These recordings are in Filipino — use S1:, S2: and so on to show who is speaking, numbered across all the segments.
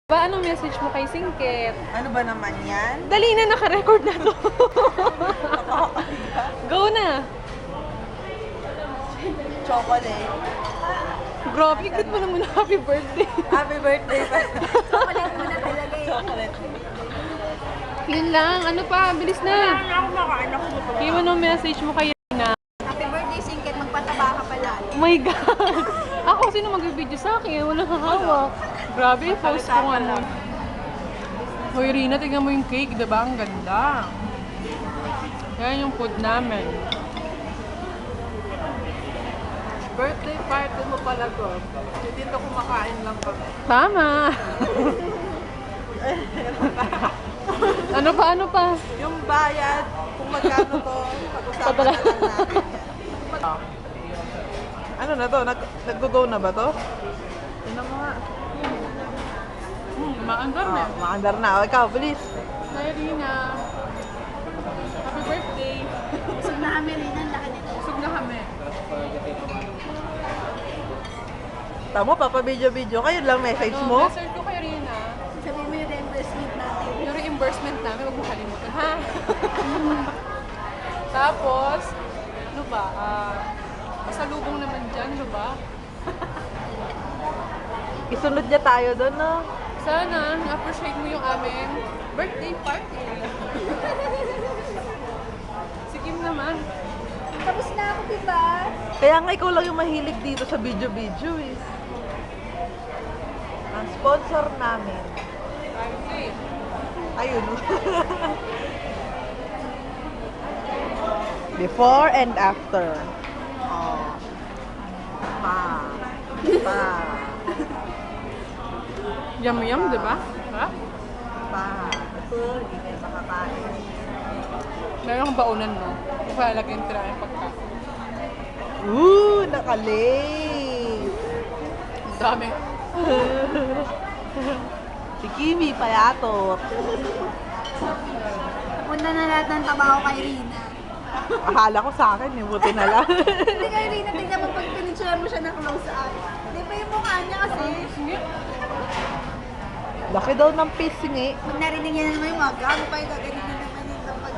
S1: Anong message mo kay Singkit?
S2: Ano ba naman yan?
S1: Dali na, naka-record na to. Go na.
S2: Chocolate.
S1: Grabe, good mo naman happy birthday.
S2: Happy birthday pa.
S3: Chocolate mo na talaga eh.
S2: Chocolate.
S1: Yun lang, ano pa, bilis na.
S2: Ako makain ako ito.
S1: Iwan ang message mo kay Rina.
S3: Happy birthday, Singkit. Magpataba ka pala.
S1: Oh my God. Ako, sino mag-video sa akin? Walang hahawak. Grabe, post ko nga lang. Hoy, Rina, tingnan mo yung cake, diba? Ang ganda. Yan yung food namin.
S2: Birthday party mo pala to. Dito kumakain lang kami.
S1: Tama. Ano pa, ano pa?
S2: Yung bayad, kung magkano to, pag-usapan
S1: Padala.
S2: na lang natin. Ano na to? Nag-go na ba to? Ano nga?
S1: Maandar na.
S2: Maandar na. O, ikaw, bilis.
S1: Hi, Rina. Happy birthday.
S3: Busog na kami rin. Ang laki nito.
S1: Busog na kami.
S2: Tamo, papabidyo-video kayo lang message mo.
S1: Message ko kay Rina.
S3: Sabihin mo yung reimbursement natin.
S1: Yung reimbursement namin, huwag mo kalimutan, ha? Tapos, ano ba? Pasalubong naman dyan, ano ba?
S2: Isunod niya tayo doon, no?
S1: Sana, na-appreciate mo yung aming birthday party. Si Kim naman.
S3: Tapos na ako, diba?
S2: Kaya nga ikaw lang yung mahilig dito sa video-video eh. Ang sponsor namin.
S1: Okay.
S2: Ayun. Before and after. Oh. Pa. Pa.
S1: Yum-yum, di ba? Ha?
S2: Pa. Ito, hindi kayo makakain.
S1: Meron kang baunan mo. Ipalagay yung tira yung pagka.
S2: Nakalay!
S1: Ang dami.
S2: Si Kimi payatot.
S3: Punta na lahat ng tabaho kay Rina.
S2: Akala ko sa akin, buti na lang.
S3: Hindi kay Rina, tingnan mo pag pinicturean mo siya ng close up. Di ba yung mukha niya kasi?
S2: Laki daw ng pisngi.
S3: Pag narinig niya na naman yung mga gago pa yung gaganin na naman yung kapag...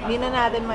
S2: Hindi na natin